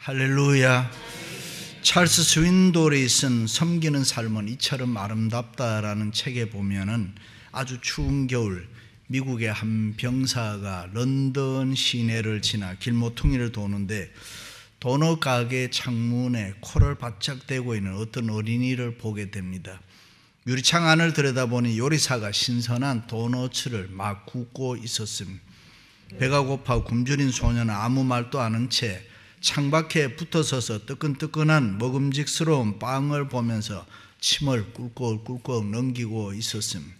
할렐루야. 찰스 스윈돌이 쓴 섬기는 삶은 이처럼 아름답다라는 책에 보면은 아주 추운 겨울 미국의 한 병사가 런던 시내를 지나 길모퉁이를 도는데 도넛 가게 창문에 코를 바짝 대고 있는 어떤 어린이를 보게 됩니다. 유리창 안을 들여다보니 요리사가 신선한 도넛을 막 굽고 있었습니다. 배가 고파 굶주린 소녀는 아무 말도 않은 채 창밖에 붙어서서 뜨끈뜨끈한 먹음직스러운 빵을 보면서 침을 꿀꺽꿀꺽 넘기고 있었습니다.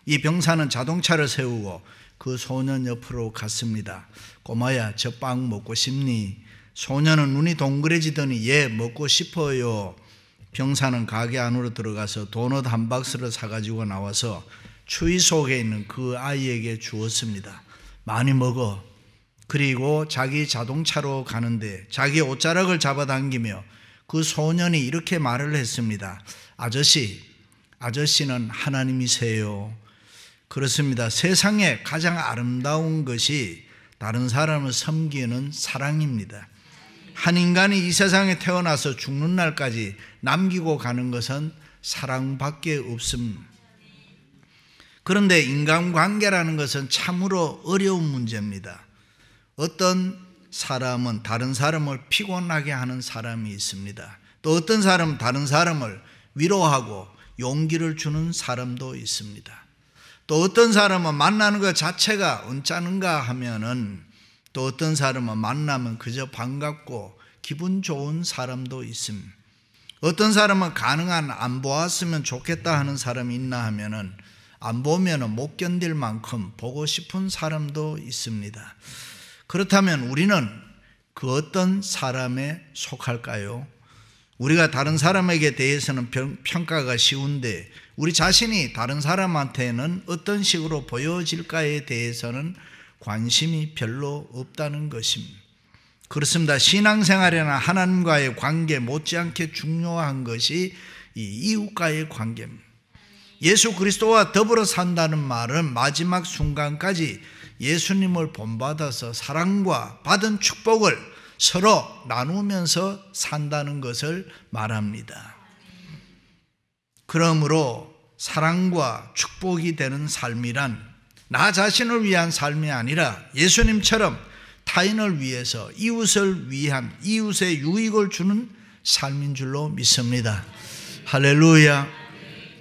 이 병사는 자동차를 세우고 그 소년 옆으로 갔습니다. 꼬마야, 저 빵 먹고 싶니? 소년은 눈이 동그래지더니 예, 먹고 싶어요. 병사는 가게 안으로 들어가서 도넛 한 박스를 사가지고 나와서 추위 속에 있는 그 아이에게 주었습니다. 많이 먹어. 그리고 자기 자동차로 가는데 자기 옷자락을 잡아당기며 그 소년이 이렇게 말을 했습니다. 아저씨는 하나님이세요. 그렇습니다. 세상에 가장 아름다운 것이 다른 사람을 섬기는 사랑입니다. 한 인간이 이 세상에 태어나서 죽는 날까지 남기고 가는 것은 사랑밖에 없습니다. 그런데 인간관계라는 것은 참으로 어려운 문제입니다. 어떤 사람은 다른 사람을 피곤하게 하는 사람이 있습니다. 또 어떤 사람은 다른 사람을 위로하고 용기를 주는 사람도 있습니다. 또 어떤 사람은 만나는 것 자체가 언짢은가 하면은 또 어떤 사람은 만나면 그저 반갑고 기분 좋은 사람도 있습니다. 어떤 사람은 가능한 안 보았으면 좋겠다 하는 사람이 있나 하면은 안 보면은 못 견딜 만큼 보고 싶은 사람도 있습니다. 그렇다면 우리는 그 어떤 사람에 속할까요? 우리가 다른 사람에게 대해서는 평가가 쉬운데 우리 자신이 다른 사람한테는 어떤 식으로 보여질까에 대해서는 관심이 별로 없다는 것입니다. 그렇습니다. 신앙생활이나 하나님과의 관계 못지않게 중요한 것이 이 이웃과의 관계입니다. 예수 그리스도와 더불어 산다는 말은 마지막 순간까지 예수님을 본받아서 사랑과 받은 축복을 서로 나누면서 산다는 것을 말합니다. 그러므로 사랑과 축복이 되는 삶이란 나 자신을 위한 삶이 아니라 예수님처럼 타인을 위해서 이웃을 위한 이웃의 유익을 주는 삶인 줄로 믿습니다. 할렐루야.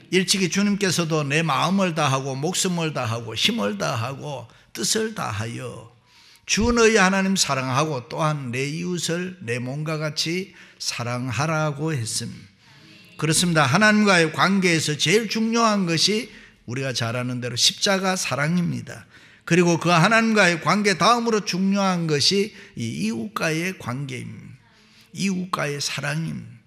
일찍이 주님께서도 내 마음을 다하고 목숨을 다하고 힘을 다하고 뜻을 다하여 주 너희 하나님 사랑하고 또한 내 이웃을 내 몸과 같이 사랑하라고 했습니다. 그렇습니다. 하나님과의 관계에서 제일 중요한 것이 우리가 잘 아는 대로 십자가 사랑입니다. 그리고 그 하나님과의 관계 다음으로 중요한 것이 이 이웃과의 관계입니다. 이웃과의 사랑입니다.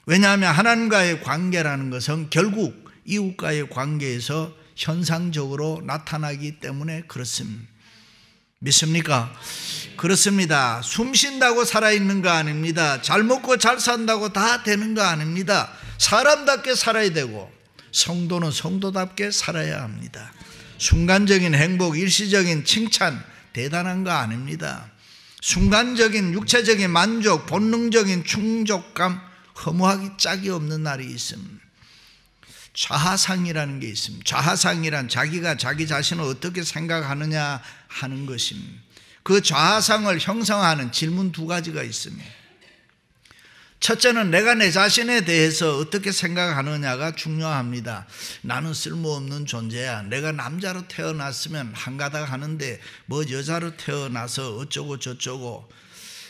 왜냐하면 하나님과의 관계라는 것은 결국 이웃과의 관계에서 현상적으로 나타나기 때문에 그렇습니다. 믿습니까? 그렇습니다. 숨 쉰다고 살아있는 거 아닙니다. 잘 먹고 잘 산다고 다 되는 거 아닙니다. 사람답게 살아야 되고 성도는 성도답게 살아야 합니다. 순간적인 행복, 일시적인 칭찬 대단한 거 아닙니다. 순간적인 육체적인 만족, 본능적인 충족감 허무하기 짝이 없는 날이 있습니다. 좌하상이라는 게 있습니다. 좌하상이란 자기가 자기 자신을 어떻게 생각하느냐 하는 것입니다. 그 좌하상을 형성하는 질문 두 가지가 있습니다. 첫째는 내가 내 자신에 대해서 어떻게 생각하느냐가 중요합니다. 나는 쓸모없는 존재야. 내가 남자로 태어났으면 한가닥 하는데 뭐 여자로 태어나서 어쩌고 저쩌고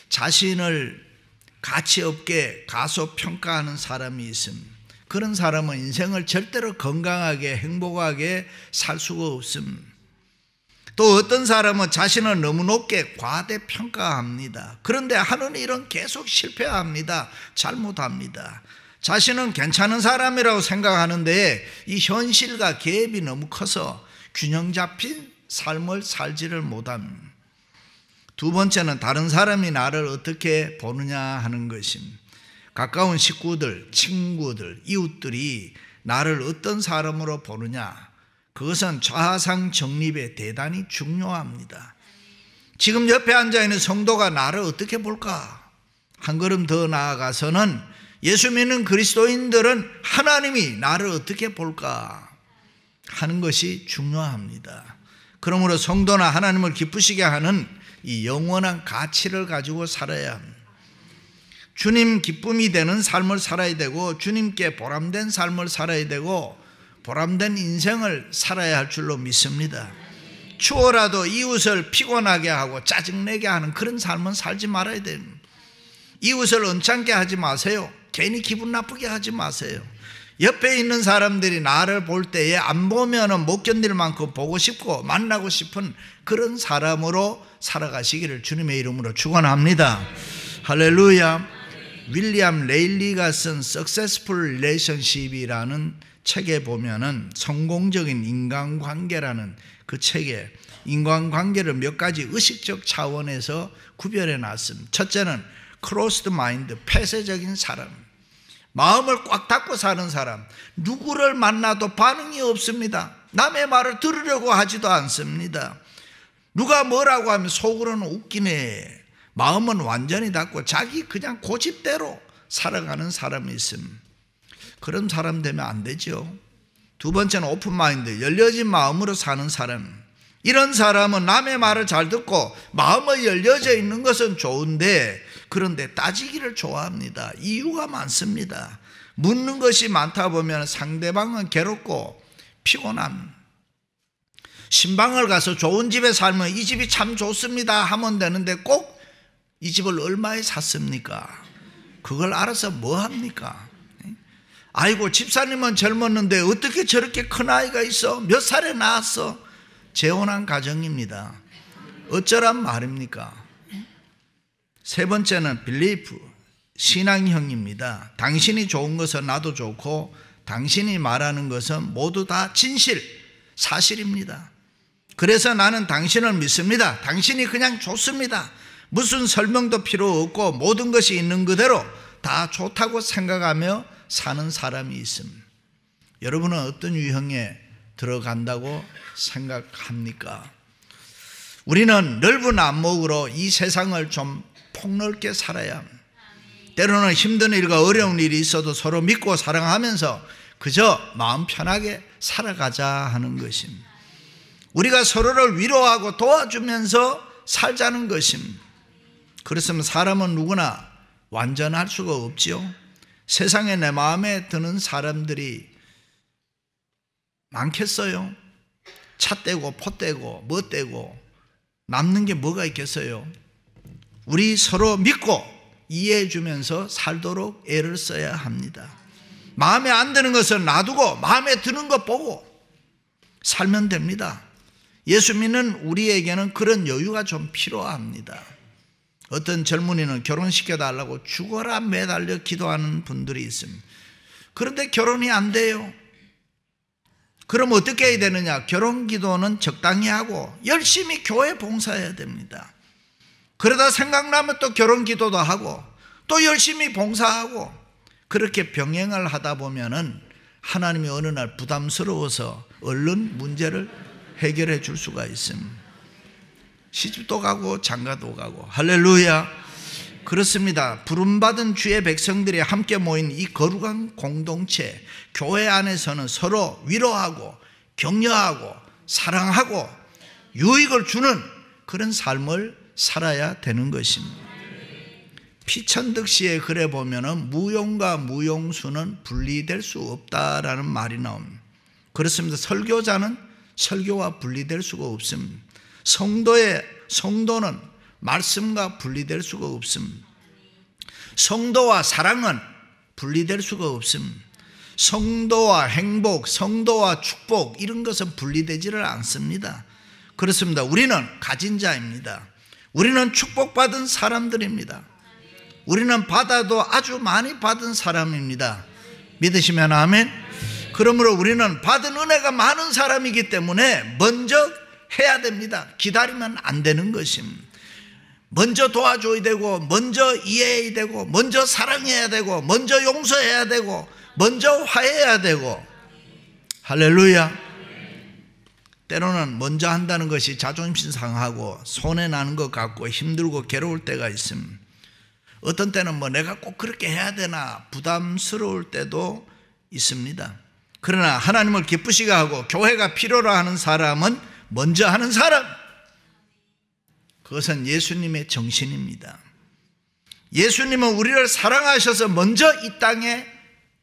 자신을 가치 없게 가소평가하는 사람이 있습니다. 그런 사람은 인생을 절대로 건강하게 행복하게 살 수가 없습니다. 또 어떤 사람은 자신을 너무 높게 과대평가합니다. 그런데 하는 일은 계속 실패합니다. 잘못합니다. 자신은 괜찮은 사람이라고 생각하는데 이 현실과 갭이 너무 커서 균형 잡힌 삶을 살지를 못합니다. 두 번째는 다른 사람이 나를 어떻게 보느냐 하는 것입니다. 가까운 식구들, 친구들, 이웃들이 나를 어떤 사람으로 보느냐, 그것은 좌상 정립에 대단히 중요합니다. 지금 옆에 앉아있는 성도가 나를 어떻게 볼까? 한 걸음 더 나아가서는 예수 믿는 그리스도인들은 하나님이 나를 어떻게 볼까 하는 것이 중요합니다. 그러므로 성도나 하나님을 기쁘시게 하는 이 영원한 가치를 가지고 살아야 합니다. 주님 기쁨이 되는 삶을 살아야 되고 주님께 보람된 삶을 살아야 되고 보람된 인생을 살아야 할 줄로 믿습니다. 추워라도 이웃을 피곤하게 하고 짜증내게 하는 그런 삶은 살지 말아야 됩니다. 이웃을 언짢게 하지 마세요. 괜히 기분 나쁘게 하지 마세요. 옆에 있는 사람들이 나를 볼 때에 안 보면 못 견딜 만큼 보고 싶고 만나고 싶은 그런 사람으로 살아가시기를 주님의 이름으로 축원합니다. 할렐루야. 윌리엄 레일리가 쓴 Successful Relationship이라는 책에 보면은 성공적인 인간관계라는 그 책에 인간관계를 몇 가지 의식적 차원에서 구별해 놨습니다. 첫째는 Closed Mind, 폐쇄적인 사람, 마음을 꽉 닫고 사는 사람, 누구를 만나도 반응이 없습니다. 남의 말을 들으려고 하지도 않습니다. 누가 뭐라고 하면 속으로는 웃기네. 마음은 완전히 닫고 자기 그냥 고집대로 살아가는 사람이 있습니다. 그런 사람 되면 안 되죠. 두 번째는 오픈마인드, 열려진 마음으로 사는 사람. 이런 사람은 남의 말을 잘 듣고 마음이 열려져 있는 것은 좋은데 그런데 따지기를 좋아합니다. 이유가 많습니다. 묻는 것이 많다 보면 상대방은 괴롭고 피곤합니다. 신방을 가서 좋은 집에 살면 이 집이 참 좋습니다 하면 되는데 꼭 이 집을 얼마에 샀습니까? 그걸 알아서 뭐 합니까? 아이고 집사님은 젊었는데 어떻게 저렇게 큰 아이가 있어? 몇 살에 낳았어? 재혼한 가정입니다. 어쩌란 말입니까? 세 번째는 belief, 신앙형입니다. 당신이 좋은 것은 나도 좋고 당신이 말하는 것은 모두 다 진실, 사실입니다. 그래서 나는 당신을 믿습니다. 당신이 그냥 좋습니다. 무슨 설명도 필요 없고 모든 것이 있는 그대로 다 좋다고 생각하며 사는 사람이 있습니다. 여러분은 어떤 유형에 들어간다고 생각합니까? 우리는 넓은 안목으로 이 세상을 좀 폭넓게 살아야 합니다. 때로는 힘든 일과 어려운 일이 있어도 서로 믿고 사랑하면서 그저 마음 편하게 살아가자 하는 것입니다. 우리가 서로를 위로하고 도와주면서 살자는 것입니다. 그렇으면 사람은 누구나 완전할 수가 없지요. 세상에 내 마음에 드는 사람들이 많겠어요? 차 떼고 포 떼고 뭐 떼고 남는 게 뭐가 있겠어요? 우리 서로 믿고 이해해 주면서 살도록 애를 써야 합니다. 마음에 안 드는 것을 놔두고 마음에 드는 것 보고 살면 됩니다. 예수 믿는 우리에게는 그런 여유가 좀 필요합니다. 어떤 젊은이는 결혼시켜달라고 죽어라 매달려 기도하는 분들이 있습니다. 그런데 결혼이 안 돼요. 그럼 어떻게 해야 되느냐? 결혼 기도는 적당히 하고 열심히 교회 봉사해야 됩니다. 그러다 생각나면 또 결혼 기도도 하고 또 열심히 봉사하고 그렇게 병행을 하다 보면은 하나님이 어느 날 부담스러워서 얼른 문제를 해결해 줄 수가 있습니다. 시집도 가고 장가도 가고 할렐루야. 그렇습니다. 부름받은 주의 백성들이 함께 모인 이 거룩한 공동체 교회 안에서는 서로 위로하고 격려하고 사랑하고 유익을 주는 그런 삶을 살아야 되는 것입니다. 피천득시의 글에 보면은 무용과 무용수는 분리될 수 없다라는 말이 나옵니다. 그렇습니다. 설교자는 설교와 분리될 수가 없습니다. 성도는 말씀과 분리될 수가 없습니다. 성도와 사랑은 분리될 수가 없습니다. 성도와 행복, 성도와 축복 이런 것은 분리되지를 않습니다. 그렇습니다. 우리는 가진 자입니다. 우리는 축복받은 사람들입니다. 우리는 받아도 아주 많이 받은 사람입니다. 믿으시면 아멘. 그러므로 우리는 받은 은혜가 많은 사람이기 때문에 먼저 해야 됩니다. 기다리면 안 되는 것입니다. 먼저 도와줘야 되고 먼저 이해해야 되고 먼저 사랑해야 되고 먼저 용서해야 되고 먼저 화해해야 되고 할렐루야. 때로는 먼저 한다는 것이 자존심 상하고 손해나는 것 같고 힘들고 괴로울 때가 있습니다. 어떤 때는 뭐 내가 꼭 그렇게 해야 되나 부담스러울 때도 있습니다. 그러나 하나님을 기쁘시게 하고 교회가 필요로 하는 사람은 먼저 하는 사람, 그것은 예수님의 정신입니다. 예수님은 우리를 사랑하셔서 먼저 이 땅에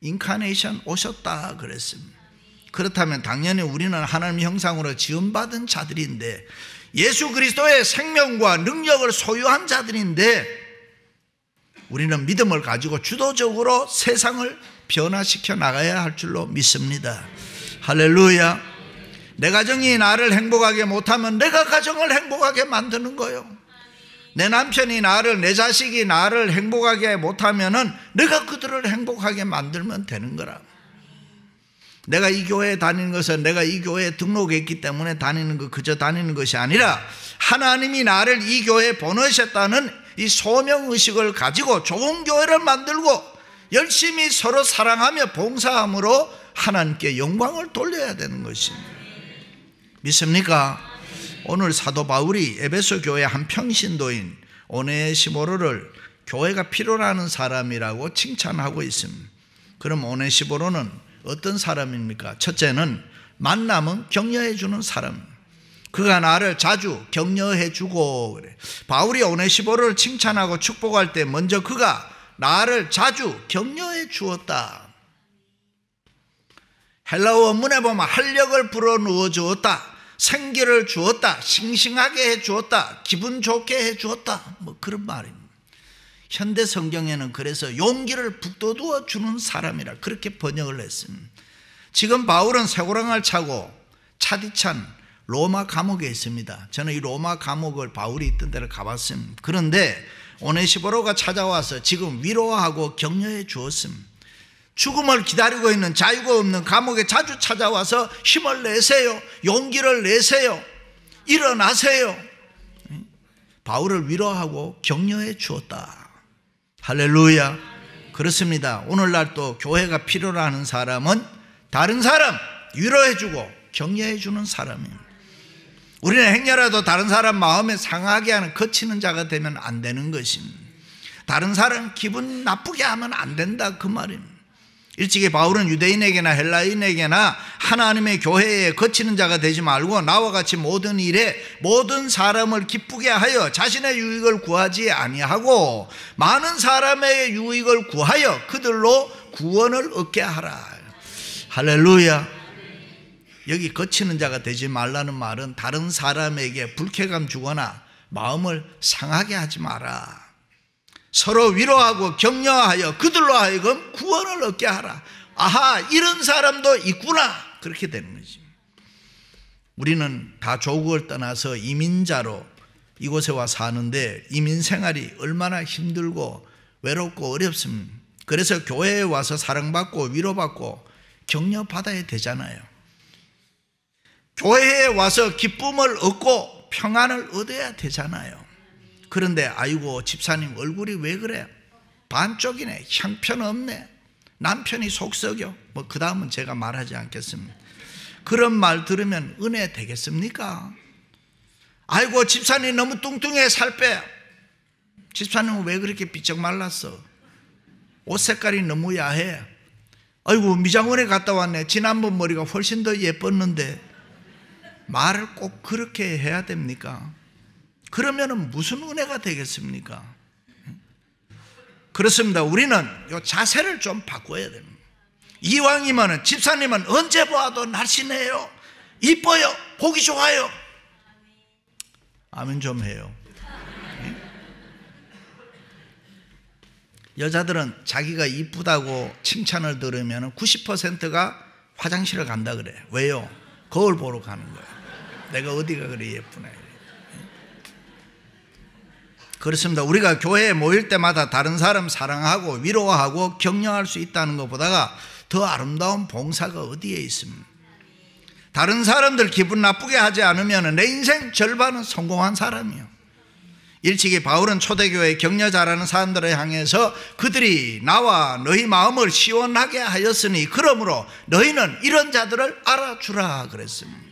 인카네이션 오셨다 그랬습니다. 그렇다면 당연히 우리는 하나님 형상으로 지음받은 자들인데, 예수 그리스도의 생명과 능력을 소유한 자들인데, 우리는 믿음을 가지고 주도적으로 세상을 변화시켜 나가야 할 줄로 믿습니다. 할렐루야. 내 가정이 나를 행복하게 못하면 내가 가정을 행복하게 만드는 거예요. 내 남편이 나를, 내 자식이 나를 행복하게 못하면은 내가 그들을 행복하게 만들면 되는 거라. 내가 이 교회에 다니는 것은 내가 이 교회에 등록했기 때문에 다니는 것, 그저 다니는 것이 아니라 하나님이 나를 이 교회에 보내셨다는 이 소명의식을 가지고 좋은 교회를 만들고 열심히 서로 사랑하며 봉사함으로 하나님께 영광을 돌려야 되는 것입니다. 믿습니까? 오늘 사도 바울이 에베소 교회 한 평신도인 오네시모로를 교회가 필요로 하는 사람이라고 칭찬하고 있습니다. 그럼 오네시모로는 어떤 사람입니까? 첫째는 만나면 격려해 주는 사람. 그가 나를 자주 격려해 주고 그래. 바울이 오네시모로를 칭찬하고 축복할 때 먼저 그가 나를 자주 격려해 주었다. 헬라어 원문에 보면 활력을 불어넣어 주었다, 생기를 주었다, 싱싱하게 해 주었다, 기분 좋게 해 주었다, 뭐 그런 말입니다. 현대 성경에는 그래서 용기를 북돋워 주는 사람이라 그렇게 번역을 했습니다. 지금 바울은 쇠고랑을 차고 차디찬 로마 감옥에 있습니다. 저는 이 로마 감옥을 바울이 있던 데를 가봤습니다. 그런데 오네시모로가 찾아와서 지금 위로하고 격려해 주었습니다. 죽음을 기다리고 있는 자유가 없는 감옥에 자주 찾아와서 힘을 내세요, 용기를 내세요, 일어나세요. 바울을 위로하고 격려해 주었다. 할렐루야. 그렇습니다. 오늘날 또 교회가 필요로 하는 사람은 다른 사람 위로해 주고 격려해 주는 사람입니다. 우리는 행여라도 다른 사람 마음에 상하게 하는 거치는 자가 되면 안 되는 것입니다. 다른 사람 기분 나쁘게 하면 안 된다 그 말입니다. 일찍이 바울은 유대인에게나 헬라인에게나 하나님의 교회에 거치는 자가 되지 말고 나와 같이 모든 일에 모든 사람을 기쁘게 하여 자신의 유익을 구하지 아니하고 많은 사람의 유익을 구하여 그들로 구원을 얻게 하라. 할렐루야. 여기 거치는 자가 되지 말라는 말은 다른 사람에게 불쾌감 주거나 마음을 상하게 하지 마라. 서로 위로하고 격려하여 그들로 하여금 구원을 얻게 하라. 아하, 이런 사람도 있구나. 그렇게 되는 거지. 우리는 다 조국을 떠나서 이민자로 이곳에 와 사는데 이민 생활이 얼마나 힘들고 외롭고 어렵습니다. 그래서 교회에 와서 사랑받고 위로받고 격려받아야 되잖아요. 교회에 와서 기쁨을 얻고 평안을 얻어야 되잖아요. 그런데 아이고 집사님 얼굴이 왜 그래? 반쪽이네, 형편없네, 남편이 속썩여, 뭐 그 다음은 제가 말하지 않겠습니다. 그런 말 들으면 은혜 되겠습니까? 아이고 집사님 너무 뚱뚱해, 살 빼. 집사님은 왜 그렇게 삐쩍 말랐어? 옷 색깔이 너무 야해. 아이고 미장원에 갔다 왔네, 지난번 머리가 훨씬 더 예뻤는데. 말을 꼭 그렇게 해야 됩니까? 그러면 무슨 은혜가 되겠습니까? 그렇습니다. 우리는 이 자세를 좀 바꿔야 됩니다. 이왕이면 집사님은 언제 보아도 날씬해요, 이뻐요, 보기 좋아요. 아멘 좀 해요. 여자들은 자기가 이쁘다고 칭찬을 들으면 90%가 화장실을 간다 그래. 왜요? 거울 보러 가는 거예요. 내가 어디가 그래 예쁘네. 그렇습니다. 우리가 교회에 모일 때마다 다른 사람 사랑하고 위로하고 격려할 수 있다는 것보다가 더 아름다운 봉사가 어디에 있습니까? 다른 사람들 기분 나쁘게 하지 않으면 내 인생 절반은 성공한 사람이요. 일찍이 바울은 초대교회 격려 잘하는 사람들을 향해서 그들이 나와 너희 마음을 시원하게 하였으니 그러므로 너희는 이런 자들을 알아주라 그랬습니다.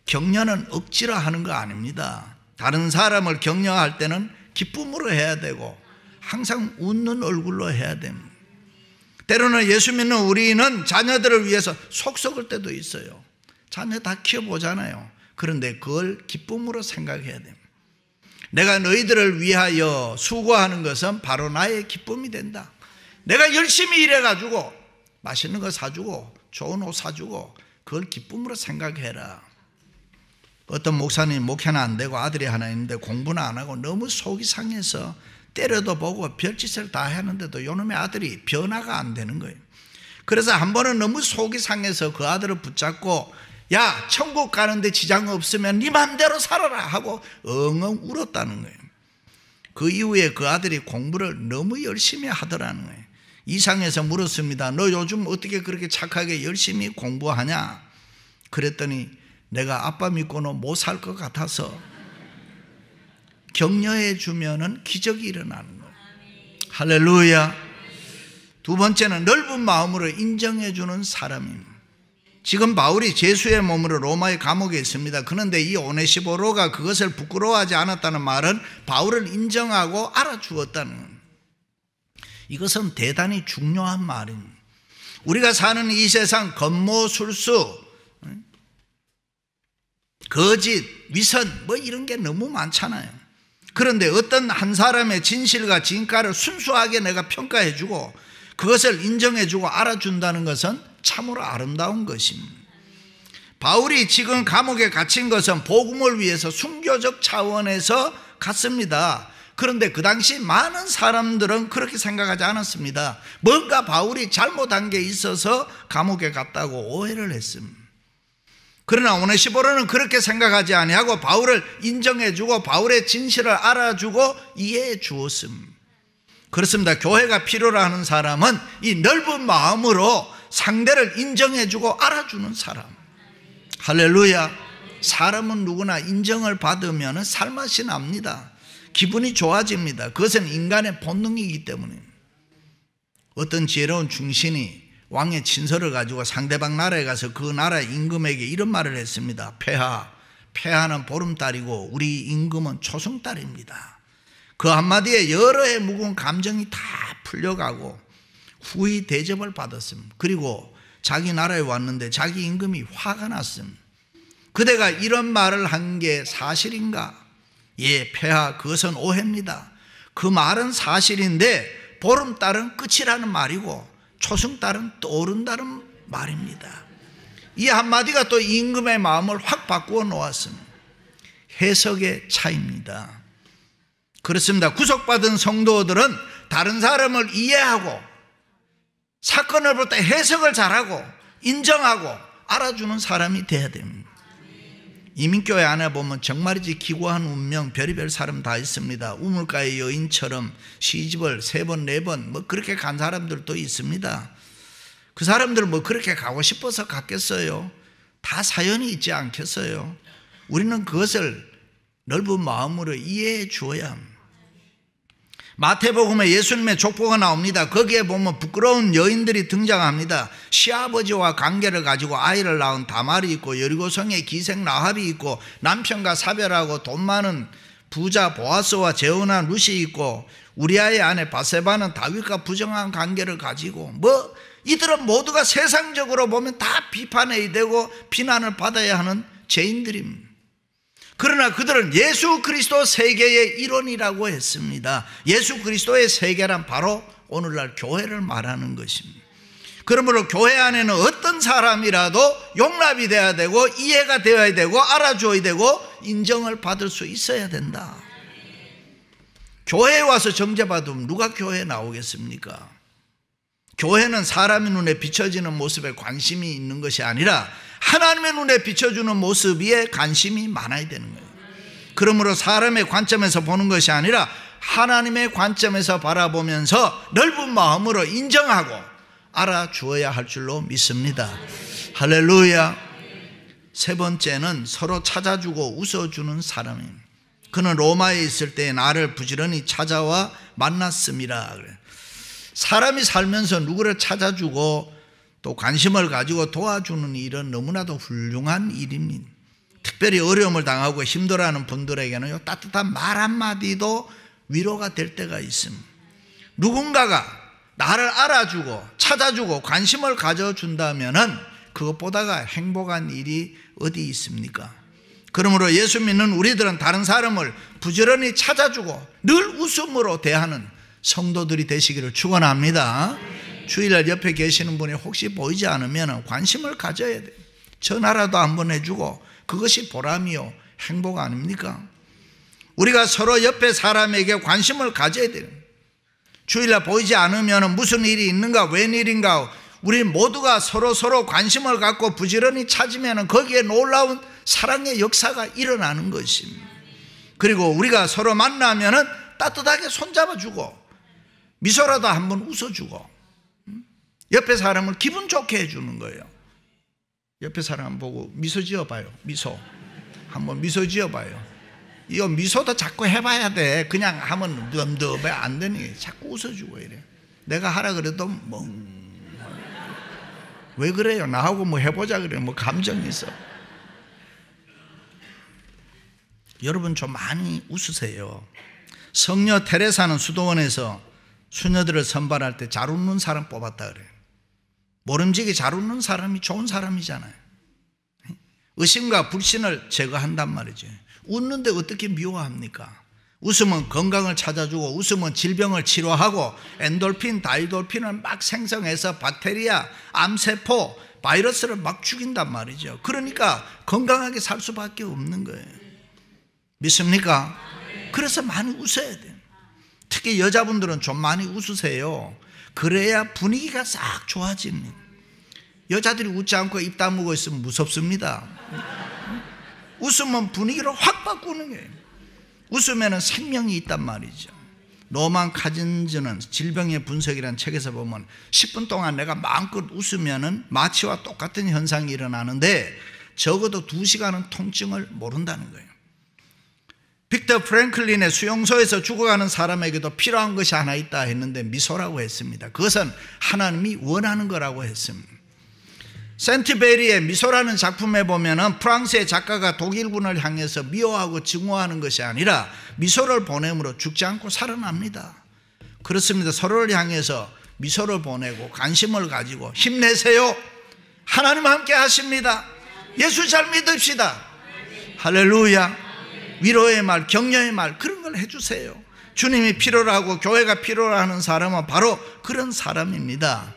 격려는 억지로 하는 거 아닙니다. 다른 사람을 격려할 때는 기쁨으로 해야 되고 항상 웃는 얼굴로 해야 됩니다. 때로는 예수 믿는 우리는 자녀들을 위해서 속 썩을 때도 있어요. 자녀 다 키워보잖아요. 그런데 그걸 기쁨으로 생각해야 됩니다. 내가 너희들을 위하여 수고하는 것은 바로 나의 기쁨이 된다. 내가 열심히 일해가지고 맛있는 거 사주고 좋은 옷 사주고 그걸 기쁨으로 생각해라. 어떤 목사님 목회는 안 되고 아들이 하나 있는데 공부는 안 하고 너무 속이 상해서 때려도 보고 별짓을 다 하는데도 요놈의 아들이 변화가 안 되는 거예요. 그래서 한 번은 너무 속이 상해서 그 아들을 붙잡고 야, 천국 가는데 지장 없으면 네 맘대로 살아라 하고 엉엉 울었다는 거예요. 그 이후에 그 아들이 공부를 너무 열심히 하더라는 거예요. 이상해서 물었습니다. 너 요즘 어떻게 그렇게 착하게 열심히 공부하냐? 그랬더니 내가 아빠 믿고는 못 살 것 같아서 격려해 주면은 기적이 일어나는 거예요. 할렐루야. 두 번째는 넓은 마음으로 인정해 주는 사람입니다. 지금 바울이 제수의 몸으로 로마의 감옥에 있습니다. 그런데 이 오네시보로가 그것을 부끄러워하지 않았다는 말은 바울을 인정하고 알아주었다는, 이것은 대단히 중요한 말입니다. 우리가 사는 이 세상 겉모술수, 거짓, 위선 뭐 이런 게 너무 많잖아요. 그런데 어떤 한 사람의 진실과 진가를 순수하게 내가 평가해주고 그것을 인정해주고 알아준다는 것은 참으로 아름다운 것입니다. 바울이 지금 감옥에 갇힌 것은 복음을 위해서 순교적 차원에서 갔습니다. 그런데 그 당시 많은 사람들은 그렇게 생각하지 않았습니다. 뭔가 바울이 잘못한 게 있어서 감옥에 갔다고 오해를 했습니다. 그러나 오네시보로는 그렇게 생각하지 아니하고 바울을 인정해주고 바울의 진실을 알아주고 이해해 주었습니다. 그렇습니다. 교회가 필요로 하는 사람은 이 넓은 마음으로 상대를 인정해주고 알아주는 사람. 할렐루야. 사람은 누구나 인정을 받으면 살맛이 납니다. 기분이 좋아집니다. 그것은 인간의 본능이기 때문에. 어떤 지혜로운 중신이 왕의 친서를 가지고 상대방 나라에 가서 그 나라 임금에게 이런 말을 했습니다. 폐하는 보름달이고 우리 임금은 초승달입니다. 그 한마디에 여러 해 묵은 감정이 다 풀려가고 후히 대접을 받았습니다. 그리고 자기 나라에 왔는데 자기 임금이 화가 났습니다. 그대가 이런 말을 한 게 사실인가? 예, 폐하, 그것은 오해입니다. 그 말은 사실인데 보름달은 끝이라는 말이고 초승달은 떠오른다는 말입니다. 이 한마디가 또 임금의 마음을 확 바꾸어 놓았습니다. 해석의 차이입니다. 그렇습니다. 구속받은 성도들은 다른 사람을 이해하고 사건을 볼 때 해석을 잘하고 인정하고 알아주는 사람이 돼야 됩니다. 이민교회 안에 보면 정말이지 기구한 운명 별의별 사람 다 있습니다. 우물가의 여인처럼 시집을 3번 4번 뭐 그렇게 간 사람들도 있습니다. 그 사람들 뭐 그렇게 가고 싶어서 갔겠어요? 다 사연이 있지 않겠어요? 우리는 그것을 넓은 마음으로 이해해 주어야 합니다. 마태복음에 예수님의 족보가 나옵니다. 거기에 보면 부끄러운 여인들이 등장합니다. 시아버지와 관계를 가지고 아이를 낳은 다말이 있고 여리고성에 기생 라합이 있고 남편과 사별하고 돈 많은 부자 보아스와 재혼한 룻이 있고 우리아의 아내 바세바는 다윗과 부정한 관계를 가지고 뭐 이들은 모두가 세상적으로 보면 다 비판해야 되고 비난을 받아야 하는 죄인들입니다. 그러나 그들은 예수 그리스도 세계의 일원이라고 했습니다. 예수 그리스도의 세계란 바로 오늘날 교회를 말하는 것입니다. 그러므로 교회 안에는 어떤 사람이라도 용납이 돼야 되고 이해가 되어야 되고 알아줘야 되고 인정을 받을 수 있어야 된다. 교회에 와서 정죄받으면 누가 교회에 나오겠습니까? 교회는 사람의 눈에 비춰지는 모습에 관심이 있는 것이 아니라 하나님의 눈에 비춰주는 모습 위에 관심이 많아야 되는 거예요. 그러므로 사람의 관점에서 보는 것이 아니라 하나님의 관점에서 바라보면서 넓은 마음으로 인정하고 알아주어야 할 줄로 믿습니다. 할렐루야. 세 번째는 서로 찾아주고 웃어주는 사람입니다. 그는 로마에 있을 때 나를 부지런히 찾아와 만났음이라. 사람이 살면서 누구를 찾아주고 또 관심을 가지고 도와주는 일은 너무나도 훌륭한 일입니다. 특별히 어려움을 당하고 힘들어하는 분들에게는 따뜻한 말 한마디도 위로가 될 때가 있습니다. 누군가가 나를 알아주고 찾아주고 관심을 가져준다면은 그것보다가 행복한 일이 어디 있습니까? 그러므로 예수 믿는 우리들은 다른 사람을 부지런히 찾아주고 늘 웃음으로 대하는 성도들이 되시기를 축원합니다. 주일날 옆에 계시는 분이 혹시 보이지 않으면 관심을 가져야 돼요. 전화라도 한번 해주고 그것이 보람이요 행복 아닙니까? 우리가 서로 옆에 사람에게 관심을 가져야 돼요. 주일날 보이지 않으면 무슨 일이 있는가 웬일인가 우리 모두가 서로 관심을 갖고 부지런히 찾으면 거기에 놀라운 사랑의 역사가 일어나는 것입니다. 그리고 우리가 서로 만나면 따뜻하게 손잡아주고 미소라도 한번 웃어주고 옆에 사람을 기분 좋게 해주는 거예요. 옆에 사람 보고 미소 지어봐요. 미소 한번 미소 지어봐요. 이거 미소도 자꾸 해봐야 돼. 그냥 하면 덤덤해 안 되니 자꾸 웃어주고 이래. 내가 하라 그래도 뭐 왜 그래요? 나하고 뭐 해보자 그래. 뭐 감정이 있어. 여러분 좀 많이 웃으세요. 성녀 테레사는 수도원에서 수녀들을 선발할 때 잘 웃는 사람 뽑았다 그래요. 모름지기 잘 웃는 사람이 좋은 사람이잖아요. 의심과 불신을 제거한단 말이죠. 웃는데 어떻게 미워합니까? 웃으면 건강을 찾아주고 웃으면 질병을 치료하고 엔돌핀, 다이돌핀을 막 생성해서 박테리아, 암세포, 바이러스를 막 죽인단 말이죠. 그러니까 건강하게 살 수밖에 없는 거예요. 믿습니까? 그래서 많이 웃어야 돼요. 특히 여자분들은 좀 많이 웃으세요. 그래야 분위기가 싹 좋아집니다. 여자들이 웃지 않고 입 다물고 있으면 무섭습니다. 웃으면 분위기를 확 바꾸는 거예요. 웃으면 생명이 있단 말이죠. 노만 카진즈는 질병의 분석이라는 책에서 보면 10분 동안 내가 마음껏 웃으면 마취와 똑같은 현상이 일어나는데 적어도 2시간은 통증을 모른다는 거예요. 빅터 프랭클린의 수용소에서 죽어가는 사람에게도 필요한 것이 하나 있다 했는데 미소라고 했습니다. 그것은 하나님이 원하는 거라고 했습니다. 센트베리의 미소라는 작품에 보면 프랑스의 작가가 독일군을 향해서 미워하고 증오하는 것이 아니라 미소를 보냄으로 죽지 않고 살아납니다. 그렇습니다. 서로를 향해서 미소를 보내고 관심을 가지고 힘내세요. 하나님 함께 하십니다. 예수 잘 믿읍시다. 할렐루야. 위로의 말, 격려의 말 그런 걸 해주세요. 주님이 필요로 하고 교회가 필요로 하는 사람은 바로 그런 사람입니다.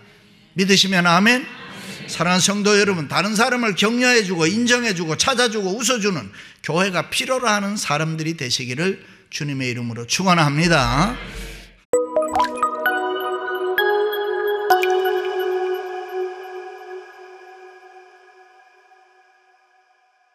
믿으시면 아멘. 사랑하는 성도 여러분, 다른 사람을 격려해주고 인정해주고 찾아주고 웃어주는 교회가 필요로 하는 사람들이 되시기를 주님의 이름으로 축원합니다.